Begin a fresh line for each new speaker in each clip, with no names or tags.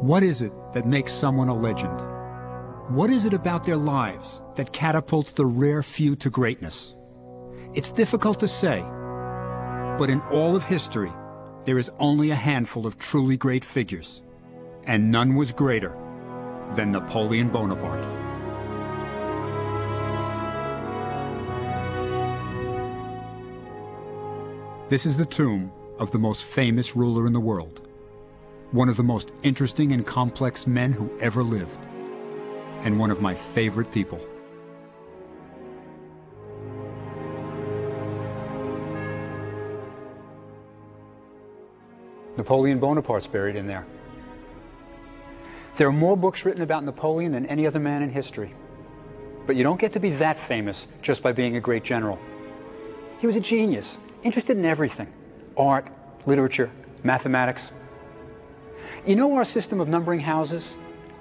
What is it that makes someone a legend? What is it about their lives that catapults the rare few to greatness? It's difficult to say, but in all of history, there is only a handful of truly great figures, and none was greater than Napoleon Bonaparte. This is the tomb of the most famous ruler in the world, one of the most interesting and complex men who ever lived, and one of my favorite people. Napoleon Bonaparte's buried in there. There are more books written about Napoleon than any other man in history. But you don't get to be that famous just by being a great general. He was a genius, interested in everything: art, literature, mathematics. You know our system of numbering houses?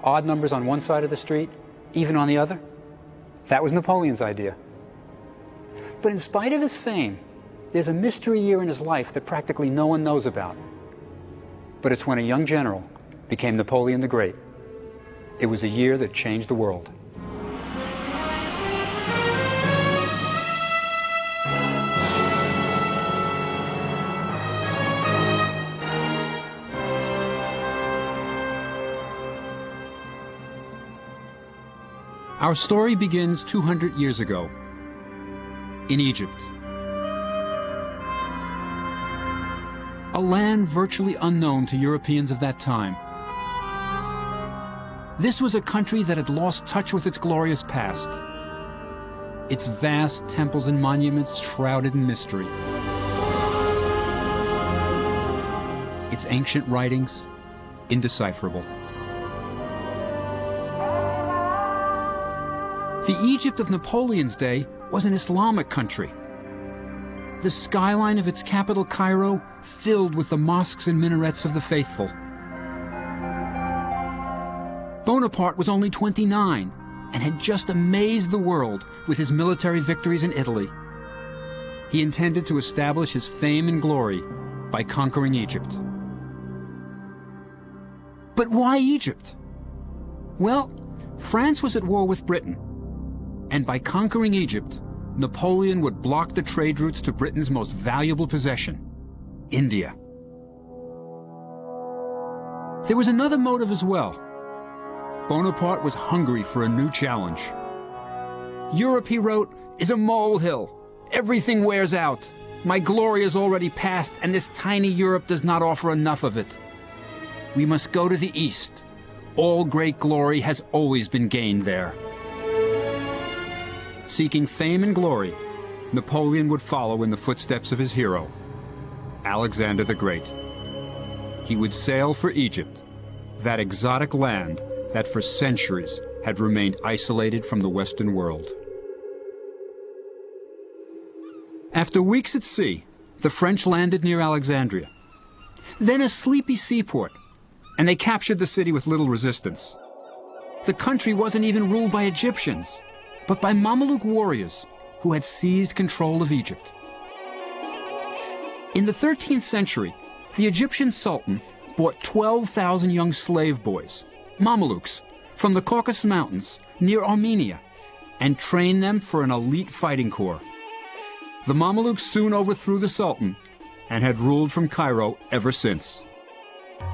Odd numbers on one side of the street, even on the other? That was Napoleon's idea. But in spite of his fame, there's a mystery year in his life that practically no one knows about. But it's when a young general became Napoleon the Great. It was a year that changed the world. Our story begins 200 years ago, in Egypt. A land virtually unknown to Europeans of that time. This was a country that had lost touch with its glorious past, its vast temples and monuments shrouded in mystery, its ancient writings indecipherable. The Egypt of Napoleon's day was an Islamic country. The skyline of its capital, Cairo, filled with the mosques and minarets of the faithful. Bonaparte was only 29 and had just amazed the world with his military victories in Italy. He intended to establish his fame and glory by conquering Egypt. But why Egypt? Well, France was at war with Britain. And by conquering Egypt, Napoleon would block the trade routes to Britain's most valuable possession, India. There was another motive as well. Bonaparte was hungry for a new challenge. Europe, he wrote, is a molehill. Everything wears out. My glory is already past, and this tiny Europe does not offer enough of it. We must go to the east. All great glory has always been gained there. Seeking fame and glory, Napoleon would follow in the footsteps of his hero, Alexander the Great. He would sail for Egypt, that exotic land that for centuries had remained isolated from the Western world. After weeks at sea, the French landed near Alexandria, then a sleepy seaport, and they captured the city with little resistance. The country wasn't even ruled by Egyptians, but by Mameluke warriors who had seized control of Egypt. In the 13th century, the Egyptian Sultan bought 12,000 young slave boys, Mamelukes, from the Caucasus Mountains near Armenia, and trained them for an elite fighting corps. The Mamelukes soon overthrew the Sultan and had ruled from Cairo ever since.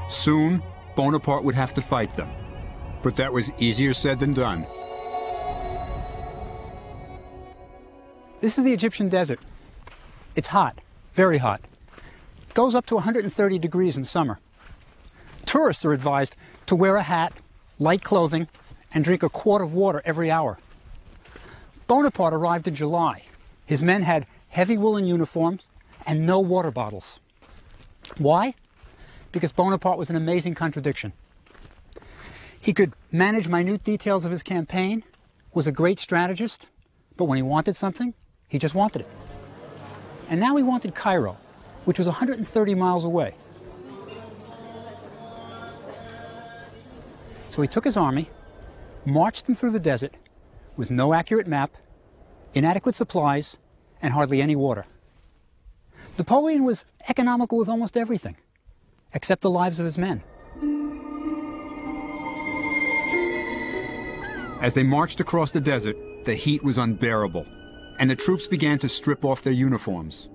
Soon, Bonaparte would have to fight them, but that was easier said than done. This is the Egyptian desert. It's hot, very hot. It goes up to 130 degrees in summer. Tourists are advised to wear a hat, light clothing, and drink a quart of water every hour. Bonaparte arrived in July. His men had heavy woolen uniforms and no water bottles. Why? Because Bonaparte was an amazing contradiction. He could manage minute details of his campaign, was a great strategist, but when he wanted something, he just wanted it. And now he wanted Cairo, which was 130 miles away. So he took his army, marched them through the desert with no accurate map, inadequate supplies, and hardly any water. Napoleon was economical with almost everything, except the lives of his men. As they marched across the desert, the heat was unbearable, and the troops began to strip off their uniforms.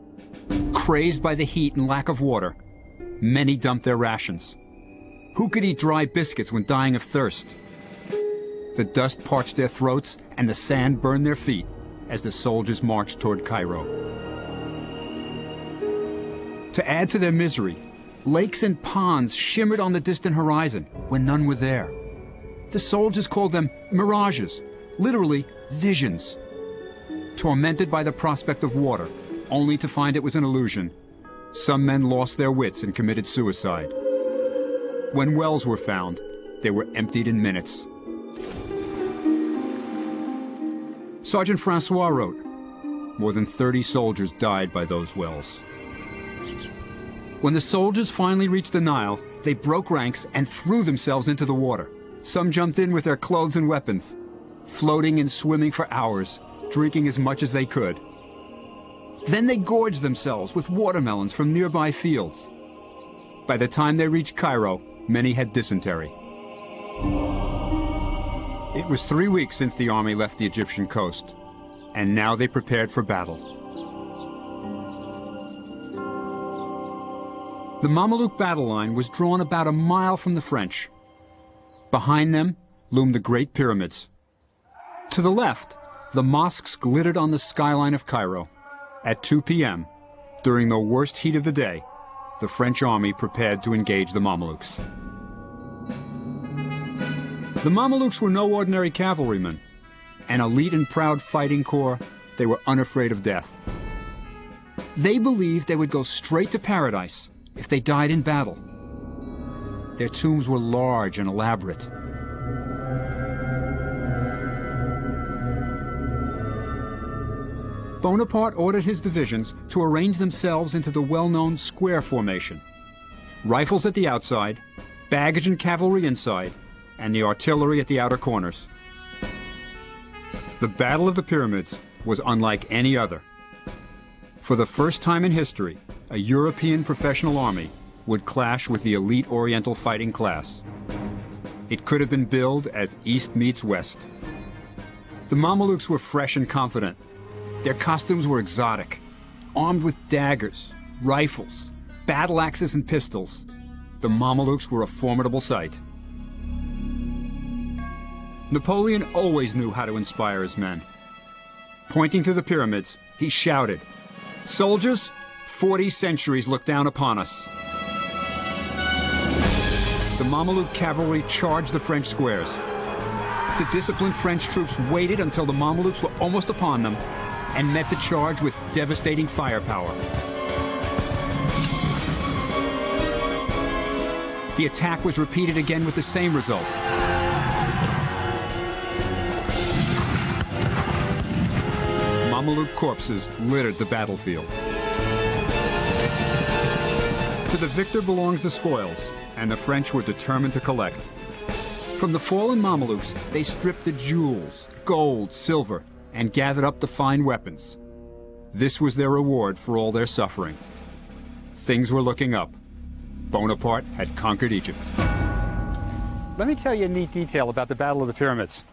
Crazed by the heat and lack of water, many dumped their rations. Who could eat dry biscuits when dying of thirst? The dust parched their throats and the sand burned their feet as the soldiers marched toward Cairo. To add to their misery, lakes and ponds shimmered on the distant horizon when none were there. The soldiers called them mirages, literally visions. Tormented by the prospect of water, only to find it was an illusion, some men lost their wits and committed suicide. When wells were found, they were emptied in minutes. Sergeant Francois wrote, "More than 30 soldiers died by those wells." When the soldiers finally reached the Nile, they broke ranks and threw themselves into the water. Some jumped in with their clothes and weapons, floating and swimming for hours, drinking as much as they could. Then they gorged themselves with watermelons from nearby fields. By the time they reached Cairo, many had dysentery. It was 3 weeks since the army left the Egyptian coast, and now they prepared for battle. The Mameluke battle line was drawn about a mile from the French. Behind them loomed the Great Pyramids. To the left, the mosques glittered on the skyline of Cairo. At 2 p.m., during the worst heat of the day, the French army prepared to engage the Mamelukes. The Mamelukes were no ordinary cavalrymen. An elite and proud fighting corps, they were unafraid of death. They believed they would go straight to paradise if they died in battle. Their tombs were large and elaborate. Bonaparte ordered his divisions to arrange themselves into the well-known square formation. Rifles at the outside, baggage and cavalry inside, and the artillery at the outer corners. The Battle of the Pyramids was unlike any other. For the first time in history, a European professional army would clash with the elite Oriental fighting class. It could have been billed as East meets West. The Mamelukes were fresh and confident. Their costumes were exotic, armed with daggers, rifles, battle axes and pistols. The Mamelukes were a formidable sight. Napoleon always knew how to inspire his men. Pointing to the pyramids, he shouted, "Soldiers, 40 centuries look down upon us." The Mameluke cavalry charged the French squares. The disciplined French troops waited until the Mamelukes were almost upon them and met the charge with devastating firepower. The attack was repeated again with the same result. Mameluke corpses littered the battlefield. To the victor belongs the spoils, and the French were determined to collect. From the fallen Mamelukes, they stripped the jewels, gold, silver, and gathered up the fine weapons. This was their reward for all their suffering. Things were looking up. Bonaparte had conquered Egypt. Let me tell you a neat detail about the Battle of the Pyramids.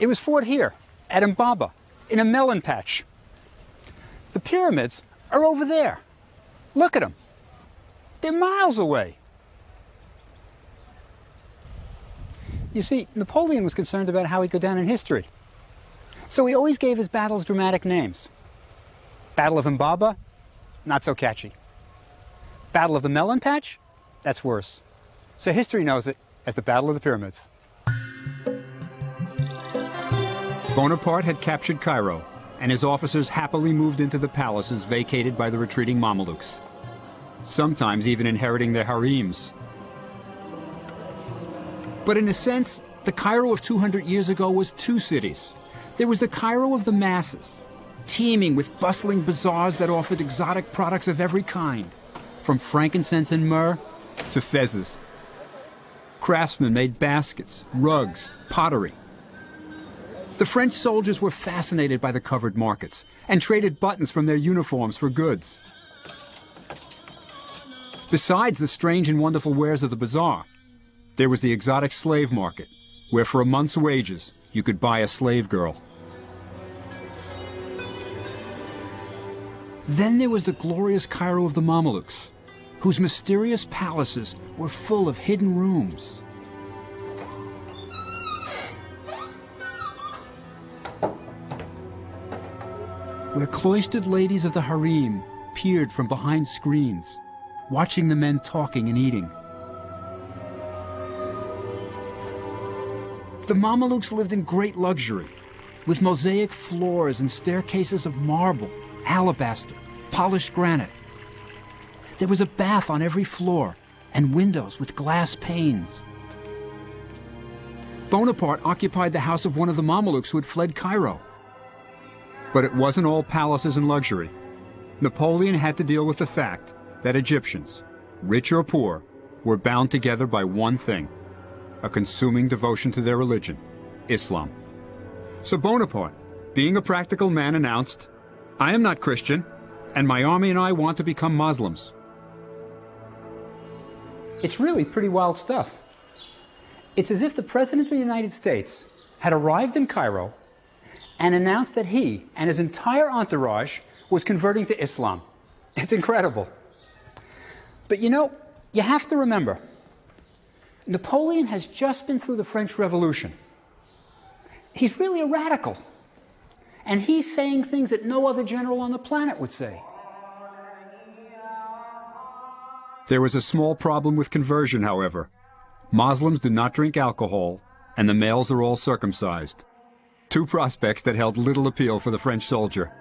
It was fought here, at Mbaba, in a melon patch. The pyramids are over there. Look at them. They're miles away. You see, Napoleon was concerned about how he'd go down in history. So he always gave his battles dramatic names. Battle of Mbaba, not so catchy. Battle of the Melon Patch, that's worse. So history knows it as the Battle of the Pyramids. Bonaparte had captured Cairo, and his officers happily moved into the palaces vacated by the retreating Mamelukes, sometimes even inheriting their harems. But in a sense, the Cairo of 200 years ago was two cities. There was the Cairo of the masses, teeming with bustling bazaars that offered exotic products of every kind, from frankincense and myrrh to fezzes. Craftsmen made baskets, rugs, pottery. The French soldiers were fascinated by the covered markets and traded buttons from their uniforms for goods. Besides the strange and wonderful wares of the bazaar, there was the exotic slave market, where for a month's wages, you could buy a slave girl. Then there was the glorious Cairo of the Mamelukes, whose mysterious palaces were full of hidden rooms. Where cloistered ladies of the harem peered from behind screens, watching the men talking and eating. The Mamelukes lived in great luxury, with mosaic floors and staircases of marble, alabaster, polished granite. There was a bath on every floor and windows with glass panes. Bonaparte occupied the house of one of the Mamelukes who had fled Cairo. But it wasn't all palaces and luxury. Napoleon had to deal with the fact that Egyptians, rich or poor, were bound together by one thing: a consuming devotion to their religion, Islam. So Bonaparte, being a practical man, announced, "I am not Christian, and my army and I want to become Muslims." It's really pretty wild stuff. It's as if the President of the United States had arrived in Cairo and announced that he and his entire entourage was converting to Islam. It's incredible. But you know, you have to remember, Napoleon has just been through the French Revolution. He's really a radical. And he's saying things that no other general on the planet would say. There was a small problem with conversion, however. Muslims do not drink alcohol, and the males are all circumcised. Two prospects that held little appeal for the French soldier.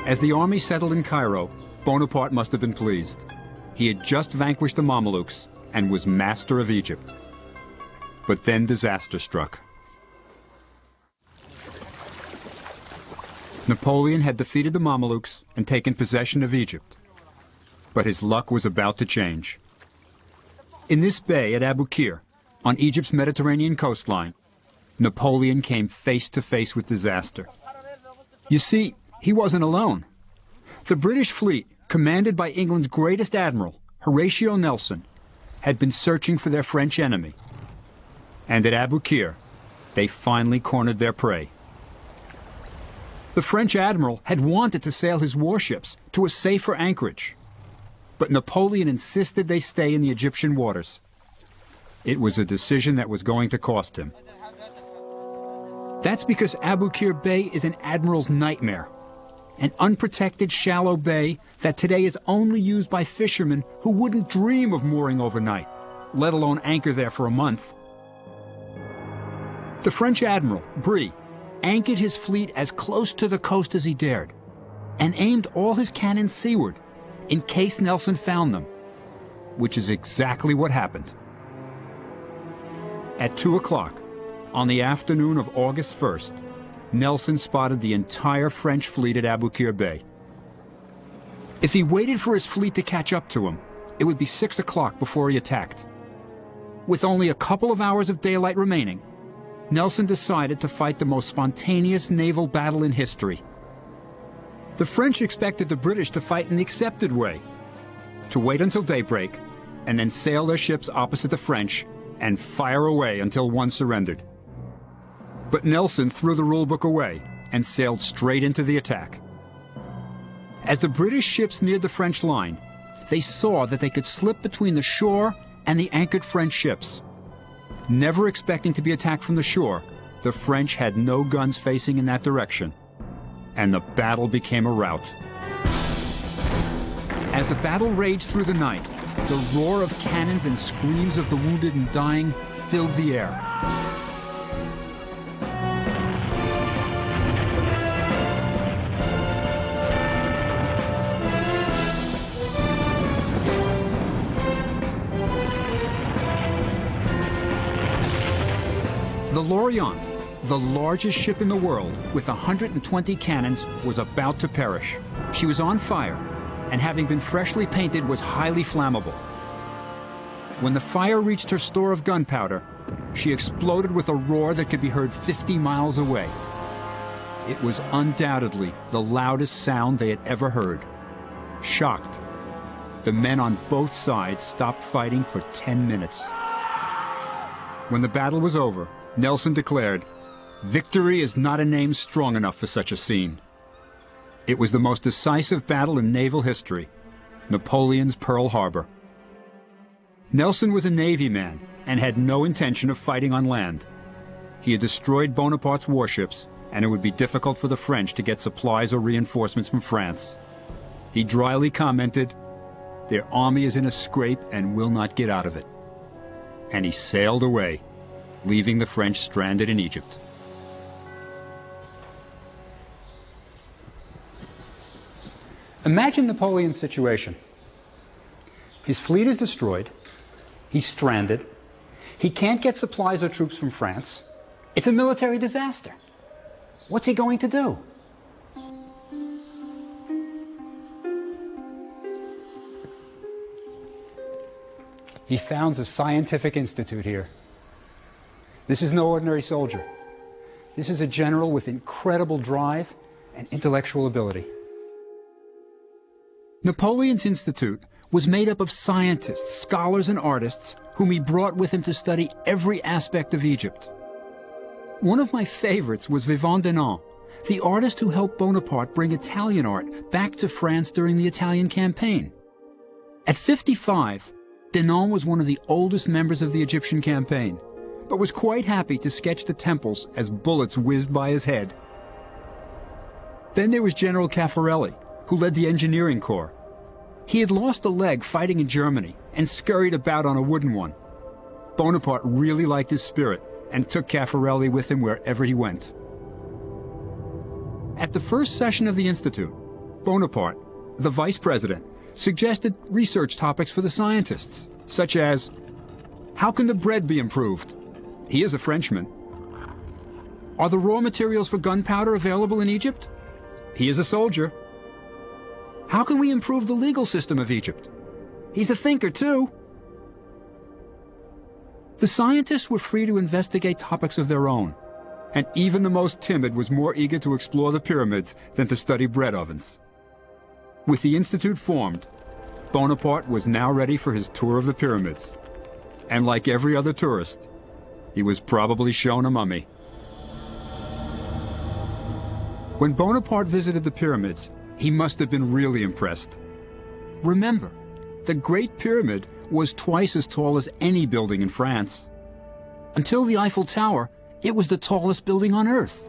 As the army settled in Cairo, Bonaparte must have been pleased. He had just vanquished the Mamelukes and was master of Egypt. But then disaster struck. Napoleon had defeated the Mamelukes and taken possession of Egypt. But his luck was about to change. In this bay at Abu Qir, on Egypt's Mediterranean coastline, Napoleon came face to face with disaster. You see, he wasn't alone. The British fleet, commanded by England's greatest admiral, Horatio Nelson, had been searching for their French enemy. And at Abu Qir, they finally cornered their prey. The French admiral had wanted to sail his warships to a safer anchorage, but Napoleon insisted they stay in the Egyptian waters. It was a decision that was going to cost him. That's because Abu Qir Bay is an admiral's nightmare, an unprotected, shallow bay that today is only used by fishermen who wouldn't dream of mooring overnight, let alone anchor there for a month. The French admiral, Brie, anchored his fleet as close to the coast as he dared, and aimed all his cannons seaward in case Nelson found them, which is exactly what happened. At 2 o'clock, on the afternoon of August 1st, Nelson spotted the entire French fleet at Abu Qir Bay. If he waited for his fleet to catch up to him, it would be 6 o'clock before he attacked. With only a couple of hours of daylight remaining, Nelson decided to fight the most spontaneous naval battle in history. The French expected the British to fight in the accepted way, to wait until daybreak, and then sail their ships opposite the French and fire away until one surrendered. But Nelson threw the rulebook away and sailed straight into the attack. As the British ships neared the French line, they saw that they could slip between the shore and the anchored French ships. Never expecting to be attacked from the shore, the French had no guns facing in that direction, and the battle became a rout. As the battle raged through the night, the roar of cannons and screams of the wounded and dying filled the air. The L'Orient, the largest ship in the world with 120 cannons, was about to perish. She was on fire, and having been freshly painted, was highly flammable. When the fire reached her store of gunpowder, she exploded with a roar that could be heard 50 miles away. It was undoubtedly the loudest sound they had ever heard. Shocked,
the men on both sides stopped fighting for 10 minutes. When the battle was over, Nelson declared, "Victory is not a name strong enough for such a scene." It was the most decisive battle in naval history, Napoleon's Pearl Harbor. Nelson was a Navy man and had no intention of fighting on land. He had destroyed Bonaparte's warships, and it would be difficult for the French to get supplies or reinforcements from France. He dryly commented, "Their army is in a scrape and will not get out of it." And he sailed away, leaving the French stranded in Egypt.
Imagine Napoleon's situation. His fleet is destroyed. He's stranded. He can't get supplies or troops from France. It's a military disaster. What's he going to do? He founds a scientific institute here. This is no ordinary soldier. This is a general with incredible drive and intellectual ability.
Napoleon's institute was made up of scientists, scholars, and artists whom he brought with him to study every aspect of Egypt. One of my favorites was Vivant Denon, the artist who helped Bonaparte bring Italian art back to France during the Italian campaign. At 55, Denon was one of the oldest members of the Egyptian campaign, but was quite happy to sketch the temples as bullets whizzed by his head. Then there was General Caffarelli, who led the engineering corps. He had lost a leg fighting in Germany and scurried about on a wooden one. Bonaparte really liked his spirit and took Caffarelli with him wherever he went. At the first session of the Institute, Bonaparte, the vice president, suggested research topics for the scientists, such as, how can the bread be improved? He is a Frenchman. Are the raw materials for gunpowder available in Egypt? He is a soldier. How can we improve the legal system of Egypt? He's a thinker, too. The scientists were free to investigate topics of their own, and even the most timid was more eager to explore the pyramids than to study bread ovens. With the institute formed, Bonaparte was now ready for his tour of the pyramids. And like every other tourist, he was probably shown a mummy. When Bonaparte visited the pyramids, he must have been really impressed. Remember, the Great Pyramid was twice as tall as any building in France. Until the Eiffel Tower, it was the tallest building on Earth.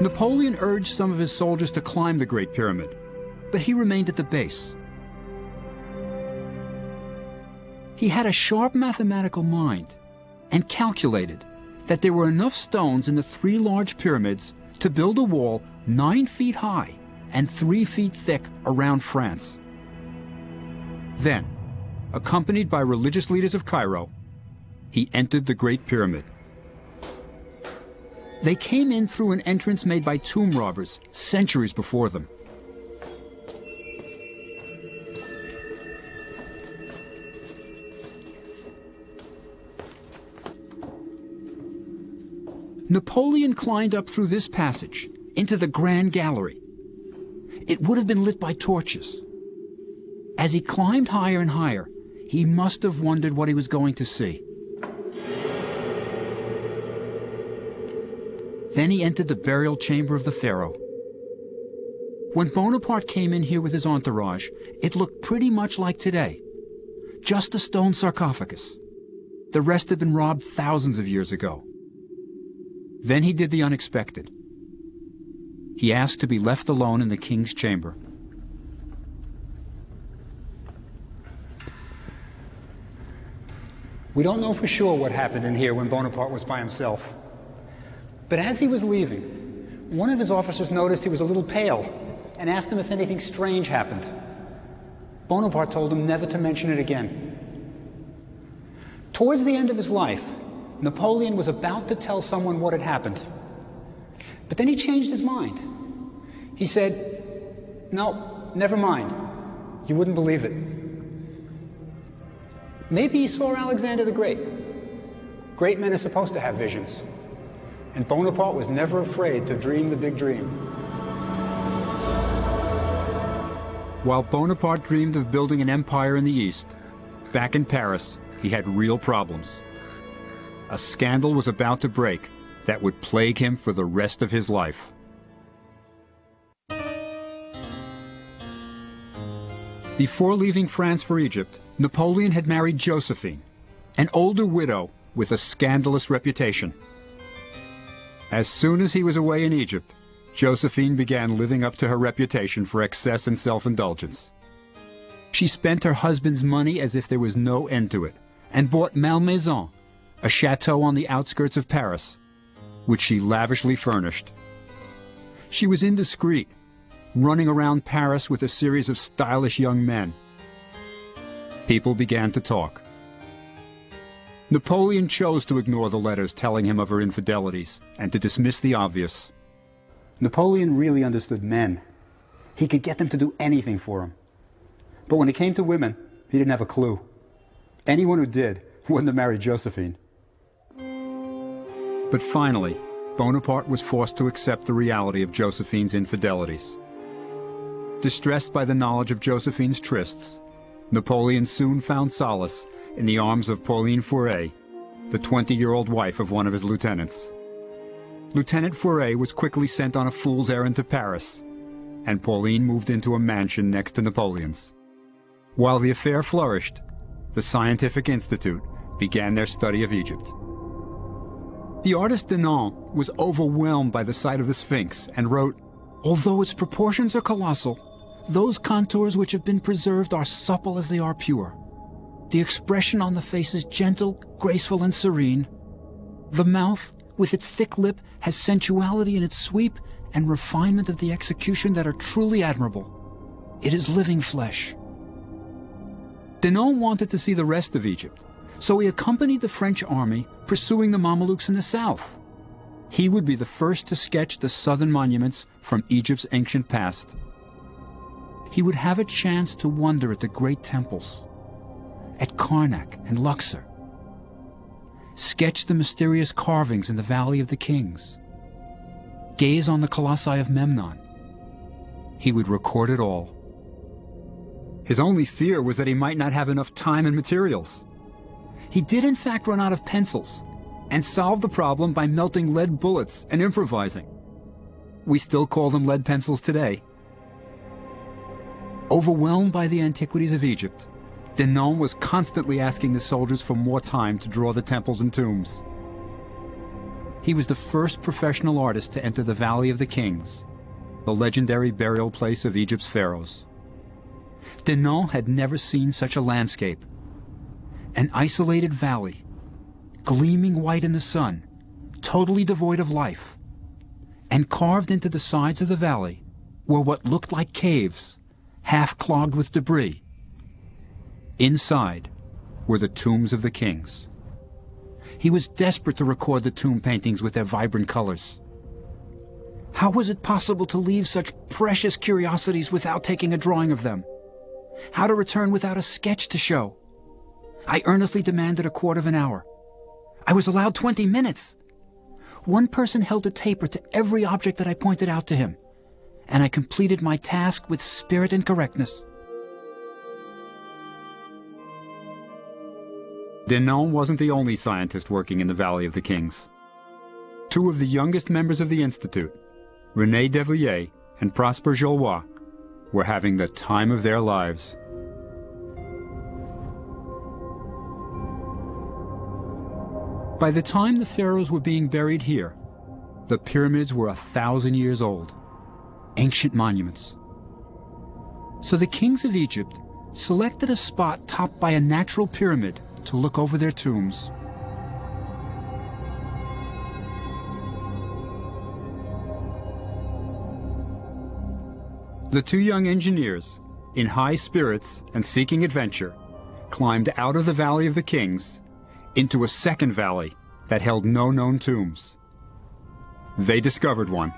Napoleon urged some of his soldiers to climb the Great Pyramid, but he remained at the base. He had a sharp mathematical mind and calculated that there were enough stones in the three large pyramids to build a wall 9 feet high and 3 feet thick around France. Then, accompanied by religious leaders of Cairo, he entered the Great Pyramid. They came in through an entrance made by tomb robbers centuries before them. Napoleon climbed up through this passage into the Grand Gallery. It would have been lit by torches. As he climbed higher and higher, he must have wondered what he was going to see. Then he entered the burial chamber of the pharaoh. When Bonaparte came in here with his entourage, it looked pretty much like today. Just a stone sarcophagus. The rest had been robbed thousands of years ago. Then he did the unexpected. He asked to be left alone in the king's chamber.
We don't know for sure what happened in here when Bonaparte was by himself. But as he was leaving, one of his officers noticed he was a little pale and asked him if anything strange happened. Bonaparte told him never to mention it again. Towards the end of his life, Napoleon was about to tell someone what had happened. But then he changed his mind. He said, "No, never mind. You wouldn't believe it." Maybe he saw Alexander the Great. Great men are supposed to have visions. And Bonaparte was never afraid to dream the big dream.
While Bonaparte dreamed of building an empire in the East, back in Paris, he had real problems. A scandal was about to break that would plague him for the rest of his life. Before leaving France for Egypt, Napoleon had married Josephine, an older widow with a scandalous reputation. As soon as he was away in Egypt, Josephine began living up to her reputation for excess and self-indulgence. She spent her husband's money as if there was no end to it, and bought Malmaison, a chateau on the outskirts of Paris, which she lavishly furnished. She was indiscreet, running around Paris with a series of stylish young men. People began to talk. Napoleon chose to ignore the letters telling him of her infidelities and to dismiss the obvious.
Napoleon really understood men. He could get them to do anything for him. But when it came to women, he didn't have a clue. Anyone who did wouldn't have married Josephine.
But finally, Bonaparte was forced to accept the reality of Josephine's infidelities. Distressed by the knowledge of Josephine's trysts, Napoleon soon found solace in the arms of Pauline Faure, the 20-year-old wife of one of his lieutenants. Lieutenant Faure was quickly sent on a fool's errand to Paris, and Pauline moved into a mansion next to Napoleon's. While the affair flourished, the Scientific Institute began their study of Egypt. The artist Denon was overwhelmed by the sight of the Sphinx and wrote, "Although its proportions are colossal, those contours which have been preserved are supple as they are pure. The expression on the face is gentle, graceful, and serene. The mouth, with its thick lip, has sensuality in its sweep and refinement of the execution that are truly admirable. It is living flesh." Denon wanted to see the rest of Egypt, so he accompanied the French army pursuing the Mamelukes in the south. He would be the first to sketch the southern monuments from Egypt's ancient past. He would have a chance to wonder at the great temples, at Karnak and Luxor, sketch the mysterious carvings in the Valley of the Kings, gaze on the colossi of Memnon. He would record it all. His only fear was that he might not have enough time and materials. He did in fact run out of pencils, and solved the problem by melting lead bullets and improvising. We still call them lead pencils today. Overwhelmed by the antiquities of Egypt, Denon was constantly asking the soldiers for more time to draw the temples and tombs. He was the first professional artist to enter the Valley of the Kings, the legendary burial place of Egypt's pharaohs. Denon had never seen such a landscape. An isolated valley, gleaming white in the sun, totally devoid of life. And carved into the sides of the valley were what looked like caves, half clogged with debris. Inside were the tombs of the kings. He was desperate to record the tomb paintings with their vibrant colors. How was it possible to leave such precious curiosities without taking a drawing of them? How to return without a sketch to show? I earnestly demanded a quarter of an hour. I was allowed 20 minutes. One person held a taper to every object that I pointed out to him, and I completed my task with spirit and correctness. Denon wasn't the only scientist working in the Valley of the Kings. Two of the youngest members of the Institute, René Devilliers and Prosper Jollois, were having the time of their lives. By the time the pharaohs were being buried here, the pyramids were 1,000 years old, ancient monuments. So the kings of Egypt selected a spot topped by a natural pyramid to look over their tombs. The two young engineers, in high spirits and seeking adventure, climbed out of the Valley of the Kings into a second valley that held no known tombs. They discovered one.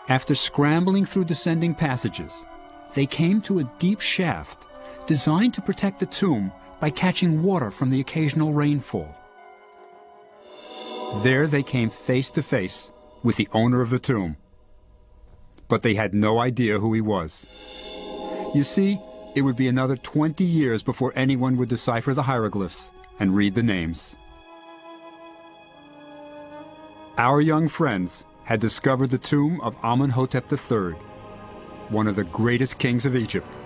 After scrambling through descending passages, they came to a deep shaft designed to protect the tomb by catching water from the occasional rainfall. There they came face to face with the owner of the tomb. But they had no idea who he was. You see, it would be another 20 years before anyone would decipher the hieroglyphs and read the names. Our young friends had discovered the tomb of Amenhotep III, one of the greatest kings of Egypt.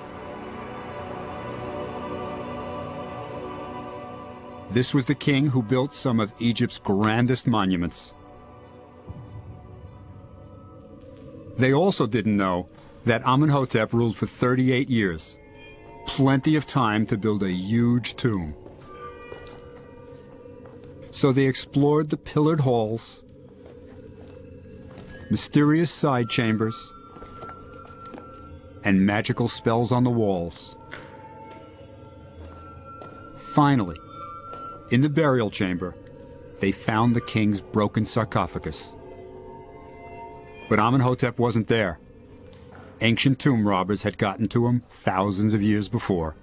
This was the king who built some of Egypt's grandest monuments. They also didn't know that Amenhotep ruled for 38 years, plenty of time to build a huge tomb. So they explored the pillared halls, mysterious side chambers, and magical spells on the walls. Finally, in the burial chamber, they found the king's broken sarcophagus. But Amenhotep wasn't there. Ancient tomb robbers had gotten to him thousands of years before.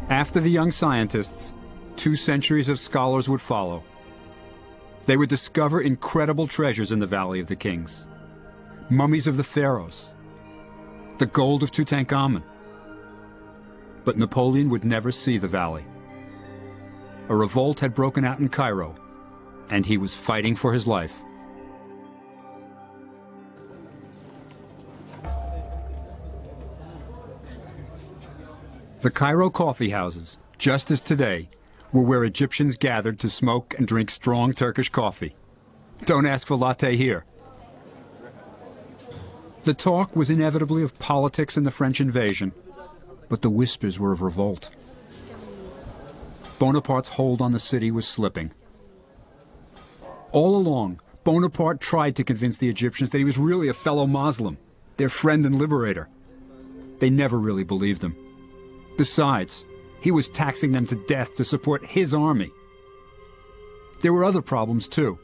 After the young scientists, 2 centuries of scholars would follow. They would discover incredible treasures in the Valley of the Kings. Mummies of the pharaohs, the gold of Tutankhamun. But Napoleon would never see the valley. A revolt had broken out in Cairo, and he was fighting for his life. The Cairo coffee houses, just as today, were where Egyptians gathered to smoke and drink strong Turkish coffee. Don't ask for latte here. The talk was inevitably of politics and the French invasion, but the whispers were of revolt. Bonaparte's hold on the city was slipping. All along, Bonaparte tried to convince the Egyptians that he was really a fellow Muslim, their friend and liberator. They never really believed him. Besides, he was taxing them to death to support his army. There were other problems, too.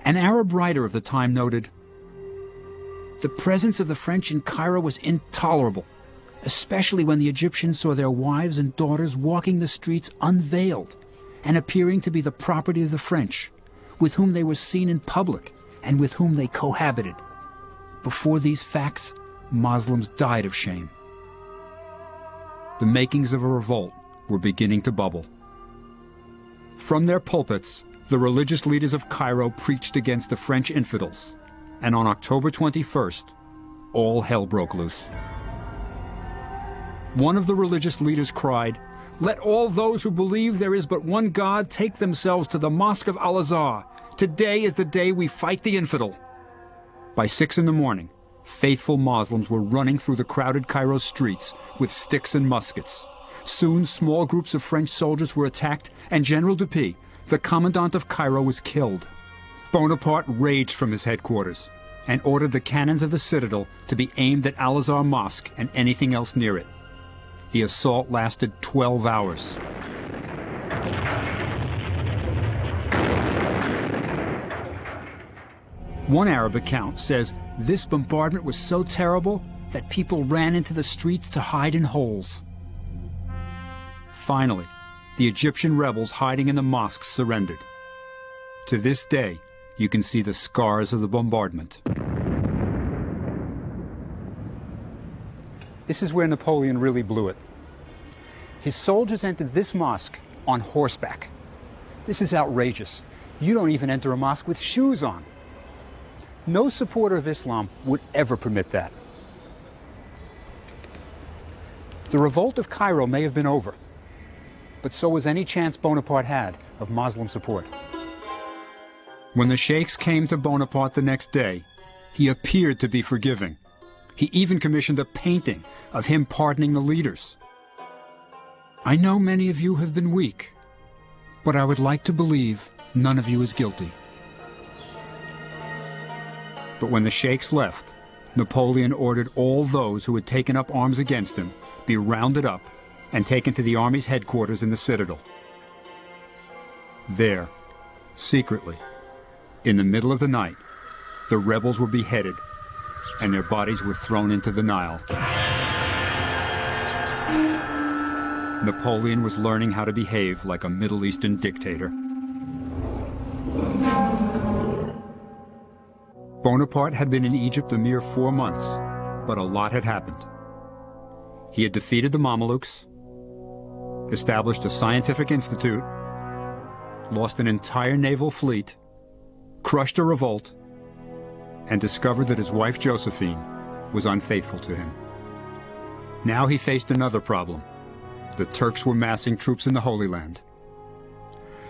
An Arab writer of the time noted, "The presence of the French in Cairo was intolerable, especially when the Egyptians saw their wives and daughters walking the streets unveiled and appearing to be the property of the French, with whom they were seen in public and with whom they cohabited. Before these facts, Muslims died of shame." The makings of a revolt were beginning to bubble. From their pulpits, the religious leaders of Cairo preached against the French infidels, and on October 21st, all hell broke loose. One of the religious leaders cried, "Let all those who believe there is but one God take themselves to the Mosque of Al-Azhar. Today is the day we fight the infidel." By 6 in the morning, faithful Muslims were running through the crowded Cairo streets with sticks and muskets. Soon, small groups of French soldiers were attacked, and General Dupuy, the commandant of Cairo, was killed. Bonaparte raged from his headquarters and ordered the cannons of the citadel to be aimed at Al-Azhar Mosque and anything else near it. The assault lasted 12 hours. One Arab account says this bombardment was so terrible that people ran into the streets to hide in holes. Finally, the Egyptian rebels hiding in the mosques surrendered. To this day, you can see the scars of the bombardment.
This is where Napoleon really blew it. His soldiers entered this mosque on horseback. This is outrageous. You don't even enter a mosque with shoes on. No supporter of Islam would ever permit that. The revolt of Cairo may have been over, but so was any chance Bonaparte had of Muslim support.
When the sheikhs came to Bonaparte the next day, he appeared to be forgiving. He even commissioned a painting of him pardoning the leaders. "I know many of you have been weak, but I would like to believe none of you is guilty." But when the sheikhs left, Napoleon ordered all those who had taken up arms against him be rounded up and taken to the army's headquarters in the citadel. There, secretly, in the middle of the night, the rebels were beheaded and their bodies were thrown into the Nile. Napoleon was learning how to behave like a Middle Eastern dictator. Bonaparte had been in Egypt a mere 4 months, but a lot had happened. He had defeated the Mamelukes, established a scientific institute, lost an entire naval fleet, crushed a revolt, and discovered that his wife Josephine was unfaithful to him. Now he faced another problem. The Turks were massing troops in the Holy Land.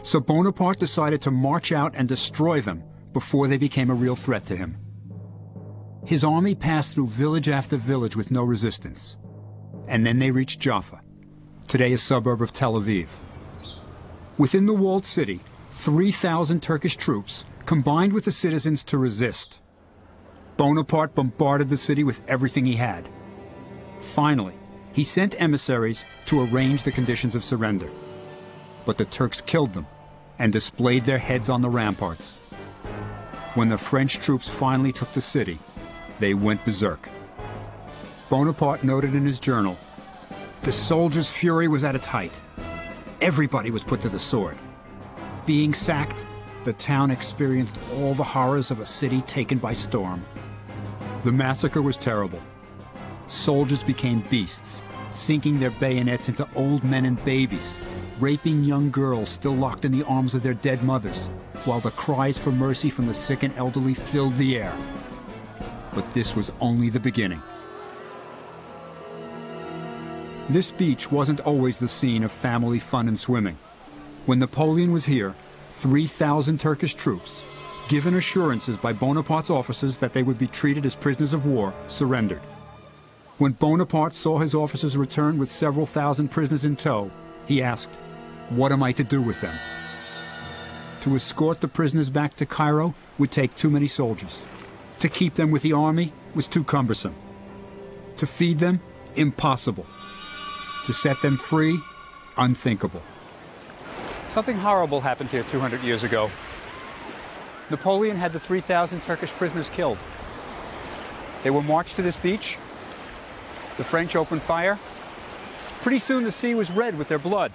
So Bonaparte decided to march out and destroy them before they became a real threat to him. His army passed through village after village with no resistance. And then they reached Jaffa, today a suburb of Tel Aviv. Within the walled city, 3,000 Turkish troops combined with the citizens to resist. Bonaparte bombarded the city with everything he had. Finally, he sent emissaries to arrange the conditions of surrender. But the Turks killed them and displayed their heads on the ramparts. When the French troops finally took the city, they went berserk. Bonaparte noted in his journal, "The soldiers' fury was at its height. Everybody was put to the sword. Being sacked, the town experienced all the horrors of a city taken by storm." The massacre was terrible. Soldiers became beasts, sinking their bayonets into old men and babies, raping young girls still locked in the arms of their dead mothers, while the cries for mercy from the sick and elderly filled the air. But this was only the beginning. This beach wasn't always the scene of family fun and swimming. When Napoleon was here, 3,000 Turkish troops, given assurances by Bonaparte's officers that they would be treated as prisoners of war, surrendered. When Bonaparte saw his officers return with several thousand prisoners in tow, he asked, "What am I to do with them?" To escort the prisoners back to Cairo would take too many soldiers. To keep them with the army was too cumbersome. To feed them, impossible. To set them free, unthinkable.
Something horrible happened here 200 years ago. Napoleon had the 3,000 Turkish prisoners killed. They were marched to this beach. The French opened fire. Pretty soon the sea was red with their blood.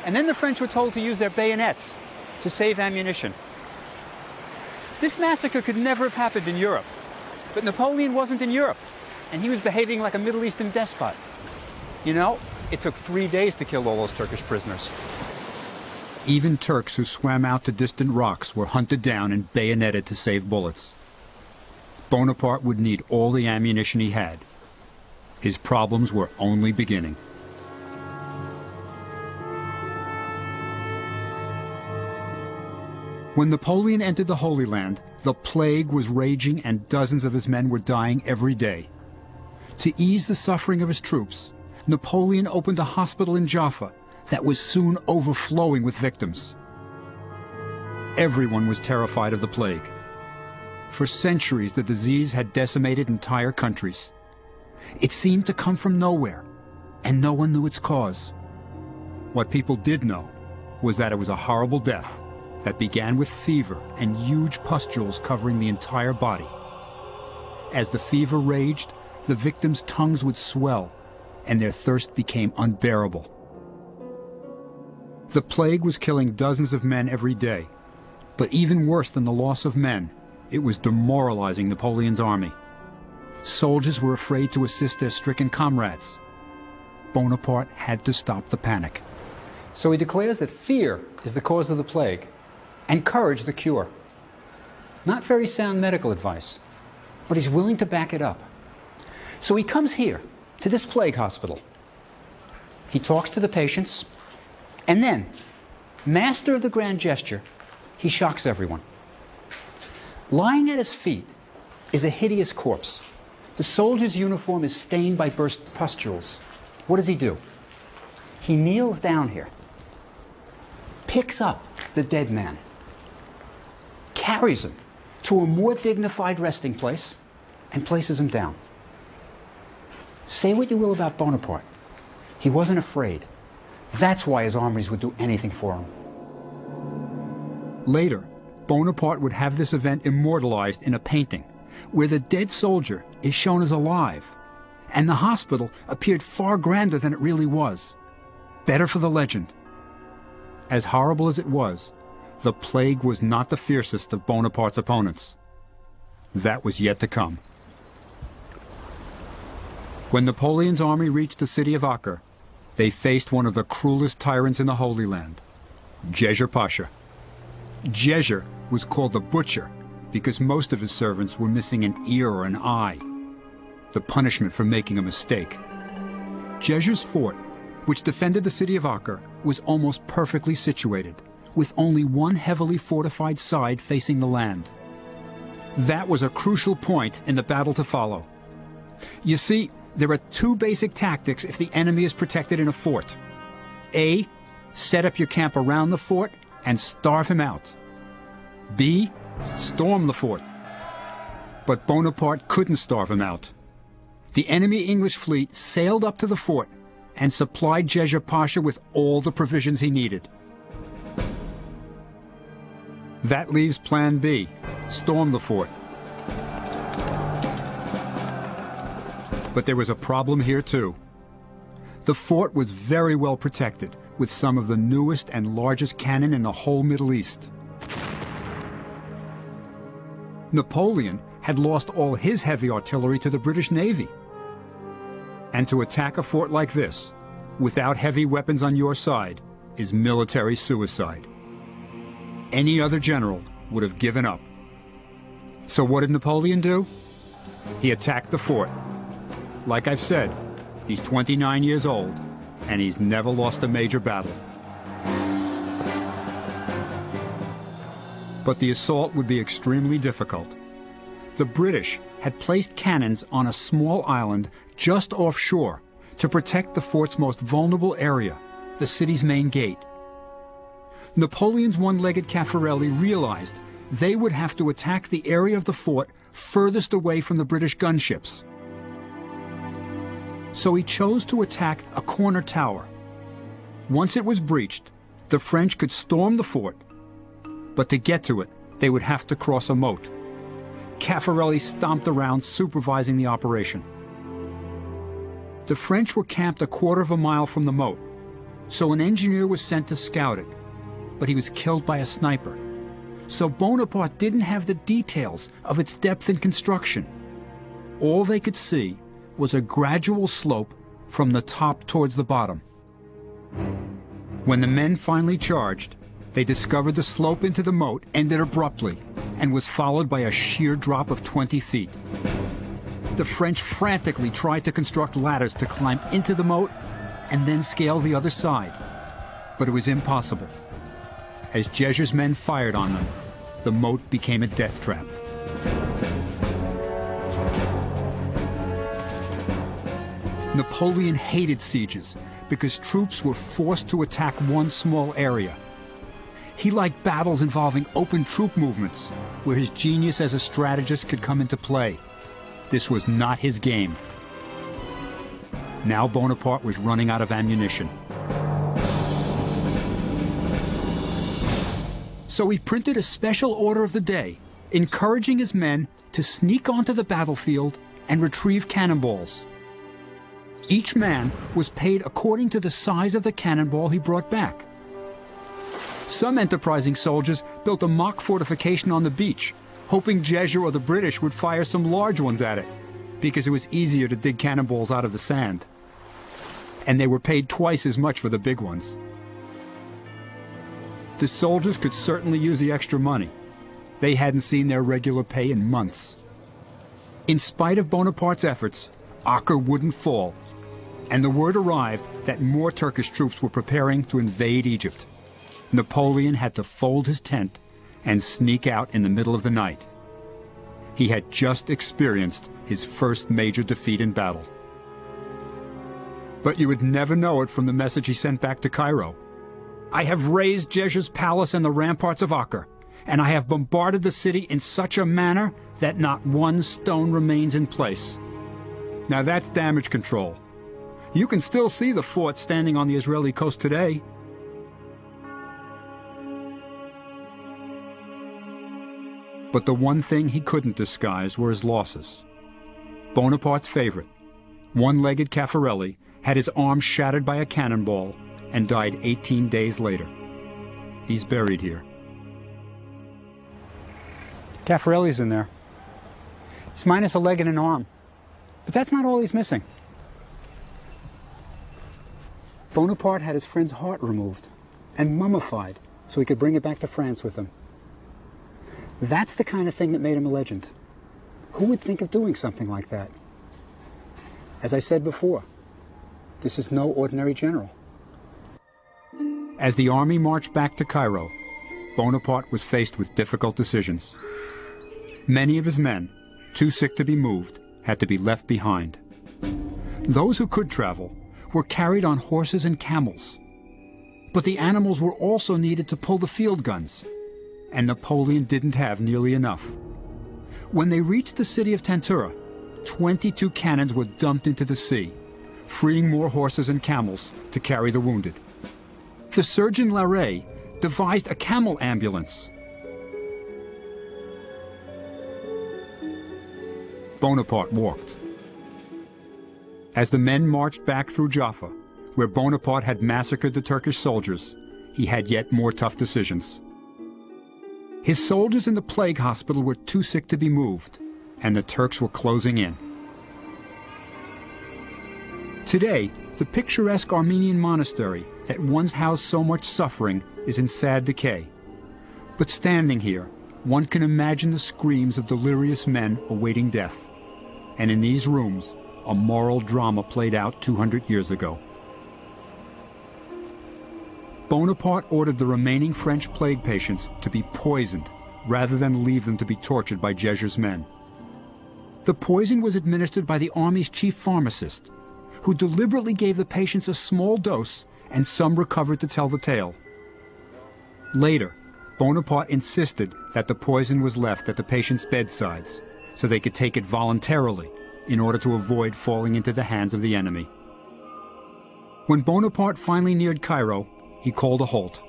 And then the French were told to use their bayonets to save ammunition. This massacre could never have happened in Europe. But Napoleon wasn't in Europe, and he was behaving like a Middle Eastern despot. You know, it took 3 days to kill all those Turkish prisoners.
Even Turks who swam out to distant rocks were hunted down and bayoneted to save bullets. Bonaparte would need all the ammunition he had. His problems were only beginning. When Napoleon entered the Holy Land, the plague was raging and dozens of his men were dying every day. To ease the suffering of his troops, Napoleon opened a hospital in Jaffa that was soon overflowing with victims. Everyone was terrified of the plague. For centuries, the disease had decimated entire countries. It seemed to come from nowhere, and no one knew its cause. What people did know was that it was a horrible death that began with fever and huge pustules covering the entire body. As the fever raged, the victims' tongues would swell, and their thirst became unbearable. The plague was killing dozens of men every day, but even worse than the loss of men, it was demoralizing Napoleon's army. Soldiers were afraid to assist their stricken comrades. Bonaparte had to stop the panic.
So he declares that fear is the cause of the plague, and courage the cure. Not very sound medical advice, but he's willing to back it up. So he comes here, to this plague hospital. He talks to the patients, and then, master of the grand gesture, he shocks everyone. Lying at his feet is a hideous corpse. The soldier's uniform is stained by burst pustules. What does he do? He kneels down here, picks up the dead man, carries him to a more dignified resting place, and places him down. Say what you will about Bonaparte. He wasn't afraid. That's why his armies would do anything for him.
Later, Bonaparte would have this event immortalized in a painting, where the dead soldier is shown as alive, and the hospital appeared far grander than it really was. better for the legend. As horrible as it was, the plague was not the fiercest of Bonaparte's opponents. That was yet to come. When Napoleon's army reached the city of Acre, they faced one of the cruelest tyrants in the Holy Land, Djejer Pasha. Djejer was called the Butcher because most of his servants were missing an ear or an eye, the punishment for making a mistake. Djejer's fort, which defended the city of Acre, was almost perfectly situated, with only one heavily fortified side facing the land. That was a crucial point in the battle to follow. You see, there are two basic tactics if the enemy is protected in a fort. A, set up your camp around the fort and starve him out. B, storm the fort. But Bonaparte couldn't starve him out. The enemy English fleet sailed up to the fort and supplied Djejer Pasha with all the provisions he needed. That leaves Plan B, storm the fort. But there was a problem here too. The fort was very well protected, with some of the newest and largest cannon in the whole Middle East. Napoleon had lost all his heavy artillery to the British Navy. And to attack a fort like this, without heavy weapons on your side, is military suicide. Any other general would have given up. So what did Napoleon do? He attacked the fort. Like I've said, he's 29 years old, and he's never lost a major battle. But the assault would be extremely difficult. The British had placed cannons on a small island just offshore to protect the fort's most vulnerable area, the city's main gate. Napoleon's one-legged Caffarelli realized they would have to attack the area of the fort furthest away from the British gunships. So he chose to attack a corner tower. Once it was breached, the French could storm the fort, but to get to it, they would have to cross a moat. Caffarelli stomped around supervising the operation. The French were camped a quarter of a mile from the moat, so an engineer was sent to scout it, but he was killed by a sniper. So Bonaparte didn't have the details of its depth and construction. All they could see was a gradual slope from the top towards the bottom. When the men finally charged, they discovered the slope into the moat ended abruptly and was followed by a sheer drop of 20 feet. The French frantically tried to construct ladders to climb into the moat and then scale the other side, but it was impossible. As Djejer's men fired on them, the moat became a death trap. Napoleon hated sieges because troops were forced to attack one small area. He liked battles involving open troop movements, where his genius as a strategist could come into play. This was not his game. Now Bonaparte was running out of ammunition. So he printed a special order of the day, encouraging his men to sneak onto the battlefield and retrieve cannonballs. Each man was paid according to the size of the cannonball he brought back. Some enterprising soldiers built a mock fortification on the beach, hoping Djejer or the British would fire some large ones at it, because it was easier to dig cannonballs out of the sand. And they were paid twice as much for the big ones. The soldiers could certainly use the extra money. They hadn't seen their regular pay in months. In spite of Bonaparte's efforts, Acre wouldn't fall, and the word arrived that more Turkish troops were preparing to invade Egypt. Napoleon had to fold his tent and sneak out in the middle of the night. He had just experienced his first major defeat in battle. But you would never know it from the message he sent back to Cairo. I have razed Djejer's palace and the ramparts of Acre, and I have bombarded the city in such a manner that not one stone remains in place. Now that's damage control. You can still see the fort standing on the Israeli coast today. But the one thing he couldn't disguise were his losses. Bonaparte's favorite, one-legged Caffarelli, had his arm shattered by a cannonball and died 18 days later. He's buried here.
Caffarelli's in there. He's minus a leg and an arm. But that's not all he's missing. Bonaparte had his friend's heart removed and mummified so he could bring it back to France with him. That's the kind of thing that made him a legend. Who would think of doing something like that? As I said before, this is no ordinary general.
As the army marched back to Cairo, Bonaparte was faced with difficult decisions. Many of his men, too sick to be moved, had to be left behind. Those who could travel were carried on horses and camels. But the animals were also needed to pull the field guns, and Napoleon didn't have nearly enough. When they reached the city of Tentura, 22 cannons were dumped into the sea, freeing more horses and camels to carry the wounded. The surgeon Larrey devised a camel ambulance. Bonaparte walked. As the men marched back through Jaffa, where Bonaparte had massacred the Turkish soldiers, he had yet more tough decisions. His soldiers in the plague hospital were too sick to be moved, and the Turks were closing in. Today, the picturesque Armenian monastery that once housed so much suffering is in sad decay. But standing here, one can imagine the screams of delirious men awaiting death. And in these rooms, a moral drama played out 200 years ago. Bonaparte ordered the remaining French plague patients to be poisoned rather than leave them to be tortured by Jeger's men. The poison was administered by the army's chief pharmacist, who deliberately gave the patients a small dose, and some recovered to tell the tale. Later, Bonaparte insisted that the poison was left at the patients' bedsides so they could take it voluntarily in order to avoid falling into the hands of the enemy. When Bonaparte finally neared Cairo, he called a halt.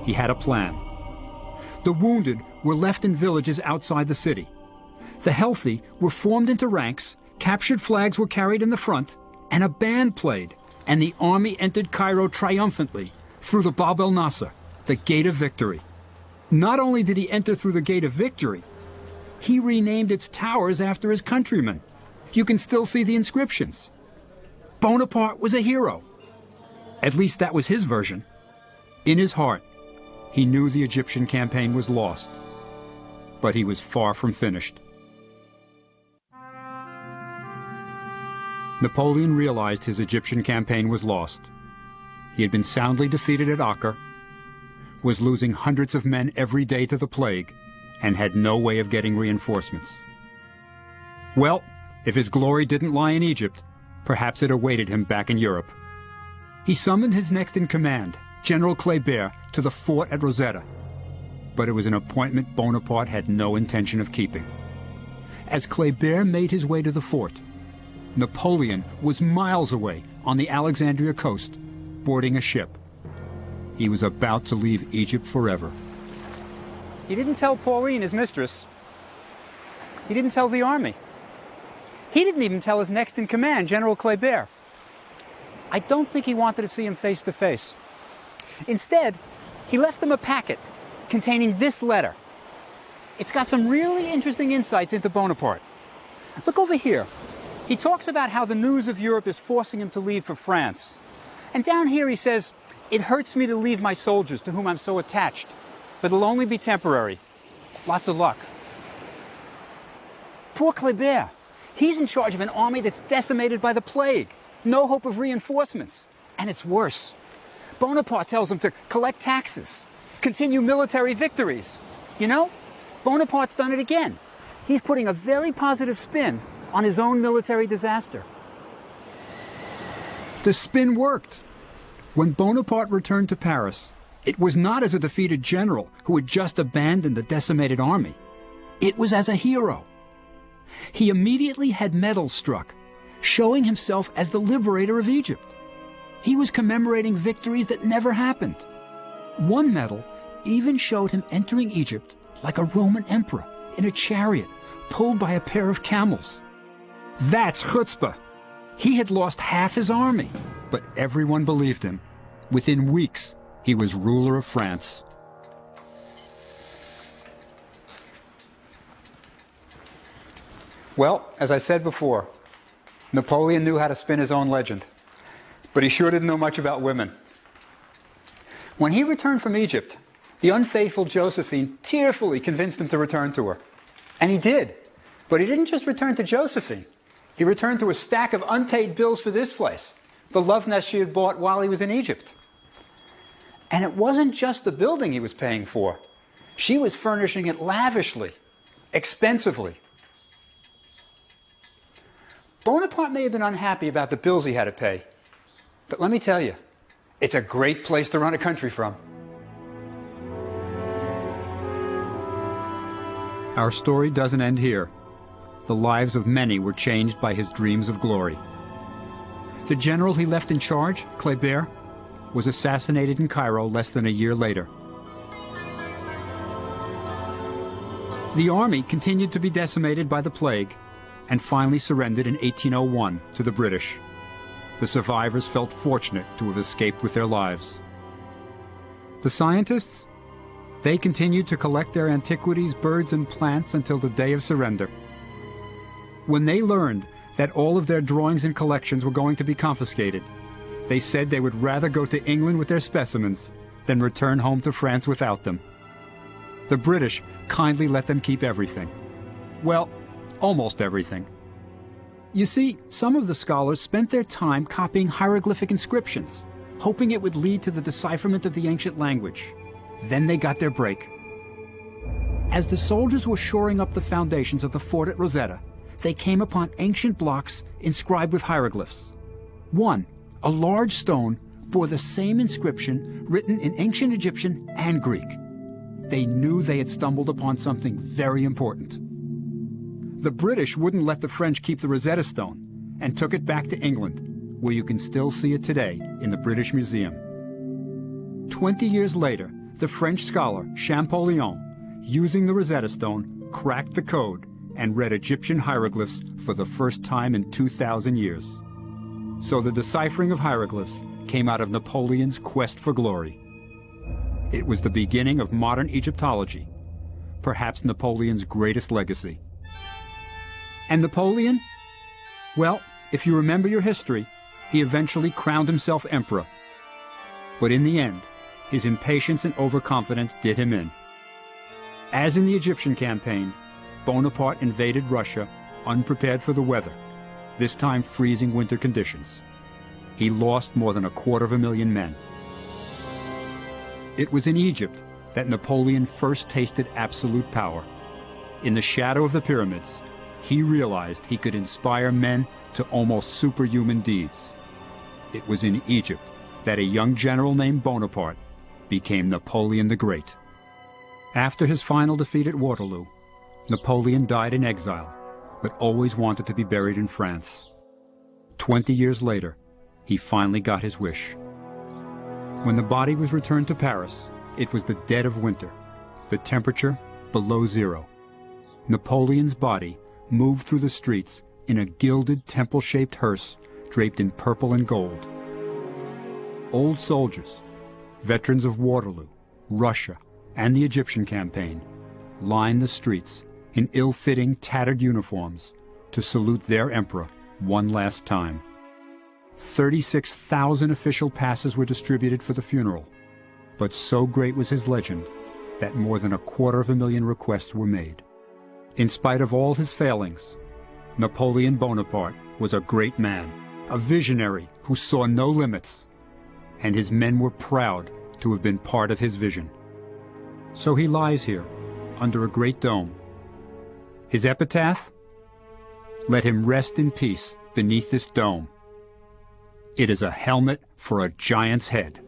He had a plan. The wounded were left in villages outside the city. The healthy were formed into ranks, captured flags were carried in the front, and a band played, and the army entered Cairo triumphantly through the Bab el Nasser, the Gate of Victory. Not only did he enter through the Gate of Victory, he renamed its towers after his countrymen. You can still see the inscriptions. Bonaparte was a hero. At least that was his version. In his heart, he knew the Egyptian campaign was lost, but he was far from finished. Napoleon realized his Egyptian campaign was lost. He had been soundly defeated at Acre, was losing hundreds of men every day to the plague, and had no way of getting reinforcements. Well, if his glory didn't lie in Egypt, perhaps it awaited him back in Europe. He summoned his next-in-command, General Kléber, to the fort at Rosetta, but it was an appointment Bonaparte had no intention of keeping. As Kléber made his way to the fort, Napoleon was miles away on the Alexandria coast, boarding a ship. He was about to leave Egypt forever.
He didn't tell Pauline, his mistress. He didn't tell the army. He didn't even tell his next-in-command, General Kléber. I don't think he wanted to see him face to face. Instead, he left him a packet containing this letter. It's got some really interesting insights into Bonaparte. Look over here. He talks about how the news of Europe is forcing him to leave for France. And down here he says, "It hurts me to leave my soldiers to whom I'm so attached, but it'll only be temporary. Lots of luck." Poor Kléber. He's in charge of an army that's decimated by the plague. No hope of reinforcements. And it's worse. Bonaparte tells him to collect taxes, continue military victories. You know, Bonaparte's done it again. He's putting a very positive spin on his own military disaster.
The spin worked. When Bonaparte returned to Paris, it was not as a defeated general who had just abandoned the decimated army. It was as a hero. He immediately had medals struck, showing himself as the liberator of Egypt. He was commemorating victories that never happened. One medal even showed him entering Egypt like a Roman emperor in a chariot pulled by a pair of camels. That's chutzpah. He had lost half his army, but everyone believed him. Within weeks, he was ruler of France.
Well, as I said before, Napoleon knew how to spin his own legend, but he sure didn't know much about women. When he returned from Egypt, the unfaithful Josephine tearfully convinced him to return to her. And he did. But he didn't just return to Josephine. He returned to a stack of unpaid bills for this place, the love nest she had bought while he was in Egypt. And it wasn't just the building he was paying for. She was furnishing it lavishly, expensively. Bonaparte may have been unhappy about the bills he had to pay, but let me tell you, it's a great place to run a country from.
Our story doesn't end here. The lives of many were changed by his dreams of glory. The general he left in charge, Kléber, was assassinated in Cairo less than a year later. The army continued to be decimated by the plague and finally surrendered in 1801 to the British. The survivors felt fortunate to have escaped with their lives. The scientists? They continued to collect their antiquities, birds, and plants until the day of surrender. When they learned that all of their drawings and collections were going to be confiscated, they said they would rather go to England with their specimens than return home to France without them. The British kindly let them keep everything. Well, almost everything. You see, some of the scholars spent their time copying hieroglyphic inscriptions, hoping it would lead to the decipherment of the ancient language. Then they got their break. As the soldiers were shoring up the foundations of the fort at Rosetta, they came upon ancient blocks inscribed with hieroglyphs. One, a large stone, bore the same inscription written in ancient Egyptian and Greek. They knew they had stumbled upon something very important. The British wouldn't let the French keep the Rosetta Stone and took it back to England, where you can still see it today in the British Museum. 20 years later, the French scholar Napoleon, using the Rosetta Stone, cracked the code and read Egyptian hieroglyphs for the first time in 2,000 years. So the deciphering of hieroglyphs came out of Napoleon's quest for glory. It was the beginning of modern Egyptology, perhaps Napoleon's greatest legacy. And Napoleon? Well, if you remember your history, he eventually crowned himself emperor. But in the end, his impatience and overconfidence did him in. As in the Egyptian campaign, Bonaparte invaded Russia unprepared for the weather, this time freezing winter conditions. He lost more than 250,000 men. It was in Egypt that Napoleon first tasted absolute power. In the shadow of the pyramids, he realized he could inspire men to almost superhuman deeds. It was in Egypt that a young general named Bonaparte became Napoleon the Great. After his final defeat at Waterloo, Napoleon died in exile, but always wanted to be buried in France. 20 years later, he finally got his wish. When the body was returned to Paris, it was the dead of winter, the temperature below zero. Napoleon's body moved through the streets in a gilded temple-shaped hearse draped in purple and gold. Old soldiers, veterans of Waterloo, Russia, and the Egyptian campaign, lined the streets in ill-fitting, tattered uniforms to salute their emperor one last time. 36,000 official passes were distributed for the funeral, but so great was his legend that more than 250,000 requests were made. In spite of all his failings, Napoleon Bonaparte was a great man, a visionary who saw no limits, and his men were proud to have been part of his vision. So he lies here, under a great dome. His epitaph? Let him rest in peace beneath this dome. It is a helmet for a giant's head.